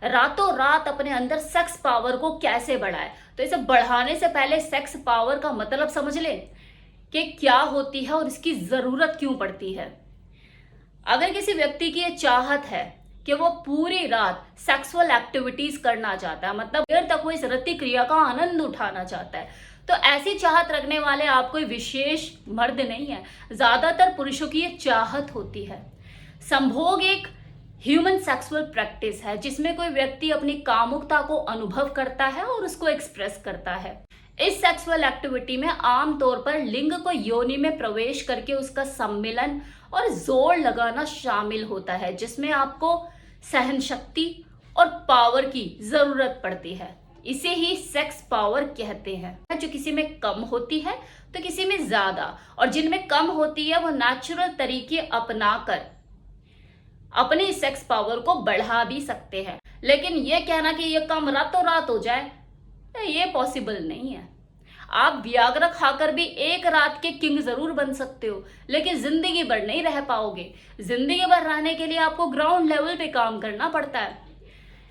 रातों रात अपने अंदर सेक्स पावर को कैसे बढ़ाए। तो इसे बढ़ाने से पहले सेक्स पावर का मतलब समझ लें कि क्या होती है और इसकी जरूरत क्यों पड़ती है। अगर किसी व्यक्ति की ये चाहत है कि वो पूरी रात सेक्सुअल एक्टिविटीज करना चाहता है, मतलब देर तक वो इस रति क्रिया का आनंद उठाना चाहता है, तो ऐसी चाहत रखने वाले आप कोई विशेष मर्द नहीं है, ज्यादातर पुरुषों की ये चाहत होती है। संभोग एक ह्यूमन सेक्सुअल प्रैक्टिस है जिसमें कोई व्यक्ति अपनी कामुकता को अनुभव करता है और उसको एक्सप्रेस करता है। इस सेक्सुअल एक्टिविटी में आमतौर पर लिंग को योनि में प्रवेश करके उसका सम्मिलन और जोर लगाना शामिल होता है, जिसमें आपको सहन शक्ति और पावर की जरूरत पड़ती है। इसे ही सेक्स पावर कहते हैं, जो किसी में कम होती है तो किसी में ज्यादा, और जिनमें कम होती है वो नेचुरल तरीके अपनाकर अपनी सेक्स पावर को बढ़ा भी सकते हैं। लेकिन ये कहना कि ये कम रातों रात हो जाए, ये पॉसिबल नहीं है। आप वियाग्रा खाकर भी एक रात के किंग जरूर बन सकते हो, लेकिन जिंदगी भर नहीं रह पाओगे। जिंदगी भर रहने के लिए आपको ग्राउंड लेवल पे काम करना पड़ता है।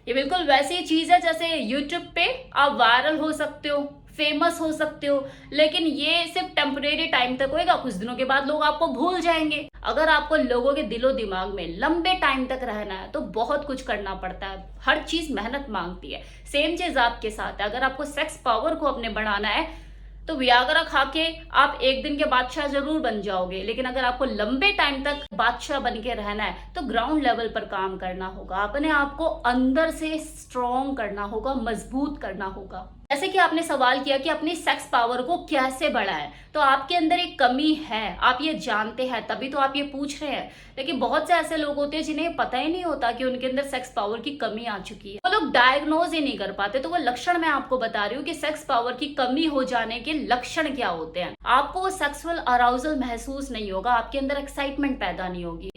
ये बिल्कुल वैसी चीज है जैसे यूट्यूब पे आप वायरल हो सकते हो, फेमस हो सकते हो, लेकिन ये सिर्फ टेम्परेरी टाइम तक होएगा, कुछ दिनों के बाद लोग आपको भूल जाएंगे। अगर आपको लोगों के दिलो दिमाग में लंबे टाइम तक रहना है तो बहुत कुछ करना पड़ता है, हर चीज मेहनत मांगती है। सेम चीज आपके साथ है। अगर आपको सेक्स पावर को अपने बढ़ाना है तो वियाग्रा खा के आप एक दिन के बादशाह जरूर बन जाओगे, लेकिन अगर आपको लंबे टाइम तक बादशाह बन के रहना है तो ग्राउंड लेवल पर काम करना होगा, अपने आप को अंदर से स्ट्रॉन्ग करना होगा, मजबूत करना होगा। जैसे कि आपने सवाल किया कि अपनी सेक्स पावर को कैसे बढ़ाएं, तो आपके अंदर एक कमी है, आप ये जानते हैं तभी तो आप ये पूछ रहे हैं। लेकिन बहुत से ऐसे लोग होते हैं जिन्हें पता ही नहीं होता कि उनके अंदर सेक्स पावर की कमी आ चुकी है। वो लोग डायग्नोज ही नहीं कर पाते। तो वो लक्षण मैं आपको बता रही हूँ कि सेक्स पावर की कमी हो जाने के लक्षण क्या होते हैं। आपको सेक्सुअल अराउजल महसूस नहीं होगा, आपके अंदर एक्साइटमेंट पैदा नहीं होगी,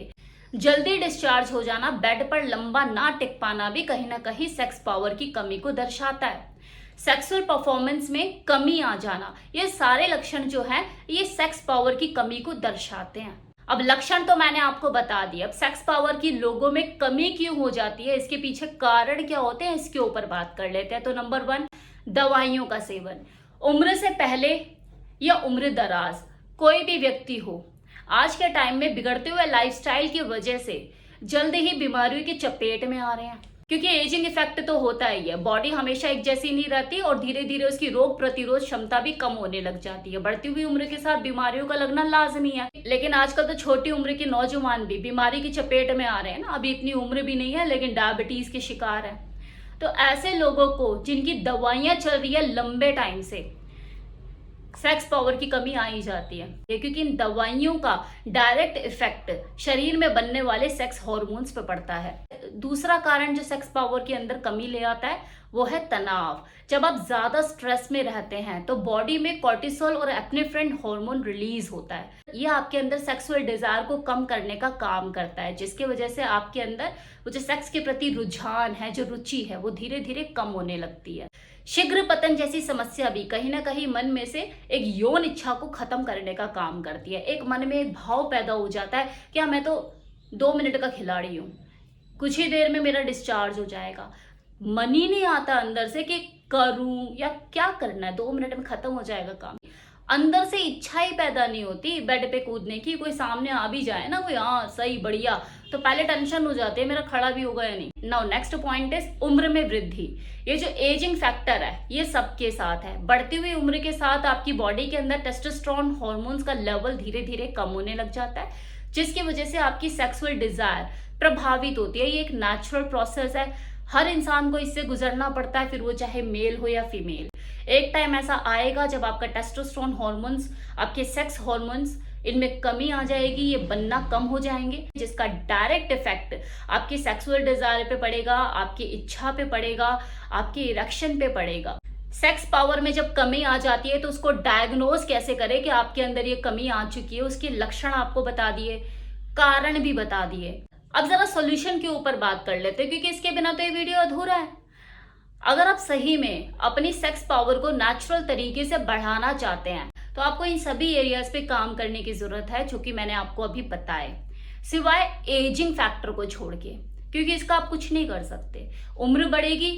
जल्दी डिस्चार्ज हो जाना, बेड पर लंबा ना टिक पाना भी कहीं ना कहीं सेक्स पावर की कमी को दर्शाता है। सेक्सुअल परफॉर्मेंस में कमी आ जाना, ये सारे लक्षण जो हैं ये सेक्स पावर की कमी को दर्शाते हैं। अब लक्षण तो मैंने आपको बता दिए, अब सेक्स पावर की लोगों में कमी क्यों हो जाती है, इसके पीछे कारण क्या होते हैं, इसके ऊपर बात कर लेते हैं। तो नंबर 1, दवाइयों का सेवन। उम्र से पहले या उम्र दराज कोई भी व्यक्ति हो, आज के टाइम में बिगड़ते हुए लाइफस्टाइल की वजह से जल्दी ही बीमारियों की चपेट में आ रहे हैं, क्योंकि एजिंग इफेक्ट तो होता ही है। बॉडी हमेशा एक जैसी नहीं रहती और धीरे धीरे उसकी रोग प्रतिरोध क्षमता भी कम होने लग जाती है। बढ़ती हुई उम्र के साथ बीमारियों का लगना लाजमी है, लेकिन आजकल तो छोटी उम्र के नौजवान भी बीमारी की चपेट में आ रहे हैं ना। अभी इतनी उम्र भी नहीं है लेकिन डायबिटीज के शिकार है। तो ऐसे लोगों को जिनकी दवाइयां चल रही है लंबे टाइम से, सेक्स पावर की कमी आ ही जाती है, क्योंकि इन दवाइयों का डायरेक्ट इफेक्ट शरीर में बनने वाले सेक्स हार्मोन्स पे पड़ता है। दूसरा कारण जो सेक्स पावर के अंदर कमी ले आता है वो है तनाव। जब आप ज्यादा स्ट्रेस में रहते हैं तो बॉडी में कॉर्टिसोल और एपिनेफ्रिन हार्मोन रिलीज होता है। ये आपके अंदर सेक्सुअल डिजायर को कम करने का काम करता है, जिसकी वजह से आपके अंदर वो जो सेक्स के प्रति रुझान है, जो रुचि है, वो धीरे धीरे कम होने लगती है। शीघ्र पतन जैसी समस्या भी कहीं ना कहीं मन में से एक यौन इच्छा को खत्म करने का काम करती है। एक मन में एक भाव पैदा हो जाता है कि मैं तो 2 मिनट का खिलाड़ी हूँ, कुछ ही देर में मेरा डिस्चार्ज हो जाएगा। मन ही नहीं आता अंदर से कि करूं या क्या करना है, 2 मिनट में खत्म हो जाएगा काम। अंदर से इच्छा ही पैदा नहीं होती बेड पे कूदने की। कोई सामने आ भी जाए ना, कोई हाँ सही बढ़िया, तो पहले टेंशन हो जाती है मेरा खड़ा भी होगा या नहीं। नाउ नेक्स्ट पॉइंट इज उम्र में वृद्धि। ये जो एजिंग फैक्टर है ये सबके साथ है। बढ़ती हुई उम्र के साथ आपकी बॉडी के अंदर टेस्टोस्टेरोन हार्मोन्स का लेवल धीरे धीरे कम होने लग जाता है, जिसकी वजह से आपकी सेक्सुअल डिजायर प्रभावित होती है। ये एक नेचुरल प्रोसेस है, हर इंसान को इससे गुजरना पड़ता है, फिर वो चाहे मेल हो या फीमेल। एक टाइम ऐसा आएगा जब आपका टेस्टोस्टेरोन हार्मोन्स, आपके सेक्स हार्मोन्स, इनमें कमी आ जाएगी, ये बनना कम हो जाएंगे, जिसका डायरेक्ट इफेक्ट आपके सेक्सुअल डिजायर पे पड़ेगा, आपकी इच्छा पे पड़ेगा, आपके इरेक्शन पे पड़ेगा। सेक्स पावर में जब कमी आ जाती है तो उसको डायग्नोज कैसे करें कि आपके अंदर ये कमी आ चुकी है, उसके लक्षण आपको बता दिए, कारण भी बता दिए। अब जरा सॉल्यूशन के ऊपर बात कर लेते हैं, क्योंकि इसके बिना तो ये वीडियो अधूरा है। अगर आप सही में अपनी सेक्स पावर को नेचुरल तरीके से बढ़ाना चाहते हैं तो आपको इन सभी एरियाज पे काम करने की जरूरत है, जो कि मैंने आपको अभी बताए, सिवाय एजिंग फैक्टर को छोड़ के। क्योंकि इसका आप कुछ नहीं कर सकते। उम्र बढ़ेगी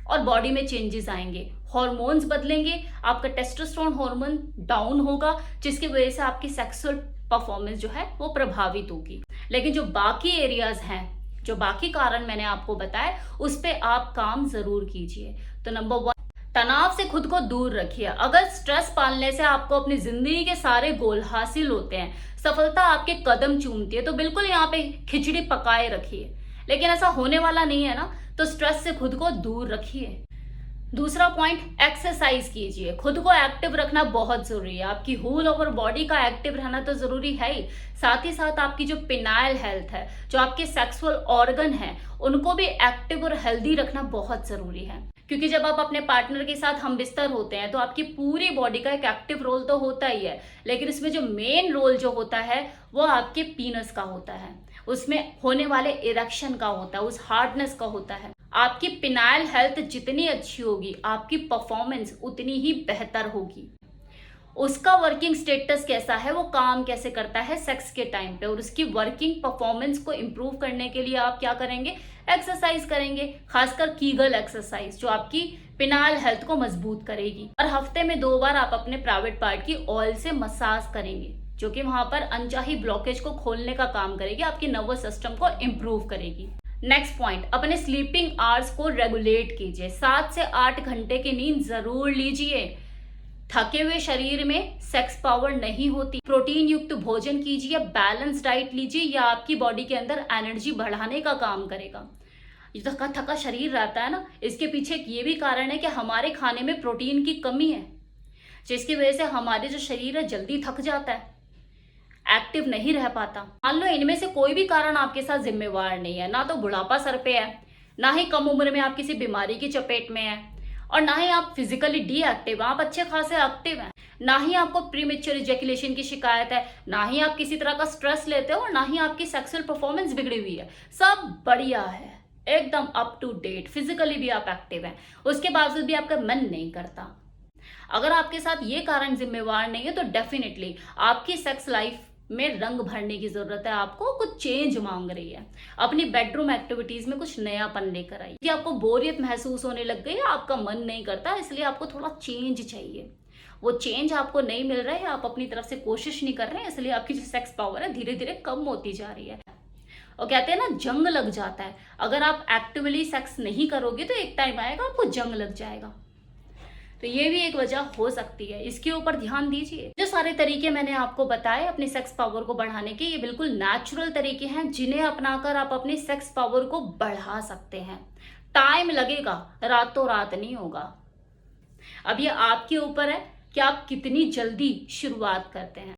और बॉडी में चेंजेस आएंगे, हॉर्मोन्स बदलेंगे, आपका टेस्टोस्टेरोन हार्मोन डाउन होगा, जिसकी वजह से आपकी सेक्सुअल परफॉर्मेंस जो है वो प्रभावित होगी। लेकिन जो बाकी एरियाज हैं, जो बाकी कारण मैंने आपको बताए, उस पे आप काम जरूर कीजिए। तो नंबर 1, तनाव से खुद को दूर रखिए। अगर स्ट्रेस पालने से आपको अपनी जिंदगी के सारे गोल हासिल होते हैं, सफलता आपके कदम चूमती है, तो बिल्कुल यहाँ पे खिचड़ी पकाए रखिए। लेकिन ऐसा होने वाला नहीं है ना, तो स्ट्रेस से खुद को दूर रखिए। दूसरा पॉइंट, एक्सरसाइज कीजिए। खुद को एक्टिव रखना बहुत जरूरी है। आपकी होल ओवर बॉडी का एक्टिव रहना तो जरूरी है ही, साथ ही साथ आपकी जो पिनाइल हेल्थ है, जो आपके सेक्सुअल ऑर्गन है, उनको भी एक्टिव और हेल्दी रखना बहुत जरूरी है। क्योंकि जब आप अपने पार्टनर के साथ हम बिस्तर होते हैं तो आपकी पूरी बॉडी का एक एक्टिव रोल तो होता ही है, लेकिन इसमें जो मेन रोल जो होता है वो आपके पीनस का होता है, उसमें होने वाले इरेक्शन का होता है, उस हार्डनेस का होता है। आपकी पिनाइल हेल्थ जितनी अच्छी होगी, आपकी परफॉर्मेंस उतनी ही बेहतर होगी। उसका वर्किंग स्टेटस कैसा है, वो काम कैसे करता है सेक्स के टाइम पे, और उसकी वर्किंग परफॉर्मेंस को इम्प्रूव करने के लिए आप क्या करेंगे, एक्सरसाइज करेंगे। खासकर कीगल एक्सरसाइज जो आपकी पिनाइल हेल्थ को मजबूत करेगी। और हफ्ते में 2 बार आप अपने प्राइवेट पार्ट की ऑयल से मसाज करेंगे, जो कि वहां पर अनचाही ब्लॉकेज को खोलने का काम करेगी, आपकी नर्वस सिस्टम को इम्प्रूव करेगी। नेक्स्ट पॉइंट, अपने स्लीपिंग आवर्स को रेगुलेट कीजिए। 7 से 8 घंटे की नींद जरूर लीजिए। थके हुए शरीर में सेक्स पावर नहीं होती। प्रोटीन युक्त भोजन कीजिए, बैलेंस डाइट लीजिए, या आपकी बॉडी के अंदर एनर्जी बढ़ाने का काम करेगा। ये थका थका शरीर रहता है ना, इसके पीछे एक ये भी कारण है कि हमारे खाने में प्रोटीन की कमी है, जिसकी वजह से हमारे जो शरीर है जल्दी थक जाता है, एक्टिव नहीं रह पाता। मान लो इनमें से कोई भी कारण आपके साथ जिम्मेवार नहीं है, ना तो बुढ़ापा सर पे है, ना ही कम उम्र में आप किसी बीमारी की चपेट में है, और ना ही आप फिजिकली डीएक्टिव हैं, आप अच्छे खासे एक्टिव हैं, ना ही आपको प्रीमेच्योर इजैकुलेशन की शिकायत है, ना ही आप किसी तरह का स्ट्रेस लेते हो, और ना ही आपकी सेक्सुअल परफॉर्मेंस बिगड़ी हुई है। सब बढ़िया है, एकदम अप टू डेट, फिजिकली भी आप एक्टिव हैं, उसके बावजूद भी आपका मन नहीं करता। अगर आपके साथ ये कारण जिम्मेवार नहीं है तो डेफिनेटली आपकी सेक्स लाइफ में रंग भरने की जरूरत है, आपको कुछ चेंज मांग रही है। अपनी बेडरूम एक्टिविटीज में कुछ नयापन लेकर आई। कि आपको बोरियत महसूस होने लग गई है, आपका मन नहीं करता, इसलिए आपको थोड़ा चेंज चाहिए। वो चेंज आपको नहीं मिल रहा है, आप अपनी तरफ से कोशिश नहीं कर रहे हैं, इसलिए आपकी जो सेक्स पावर है धीरे धीरे कम होती जा रही है। और कहते हैं ना, जंग लग जाता है। अगर आप एक्टिवली सेक्स नहीं करोगे तो एक टाइम आएगा आपको जंग लग जाएगा। तो ये भी एक वजह हो सकती है, इसके ऊपर ध्यान दीजिए। जो सारे तरीके मैंने आपको बताए अपनी सेक्स पावर को बढ़ाने के, ये बिल्कुल नेचुरल तरीके हैं, जिन्हें अपनाकर आप अपनी सेक्स पावर को बढ़ा सकते हैं। टाइम लगेगा, रातों रात नहीं होगा। अब ये आपके ऊपर है कि आप कितनी जल्दी शुरुआत करते हैं।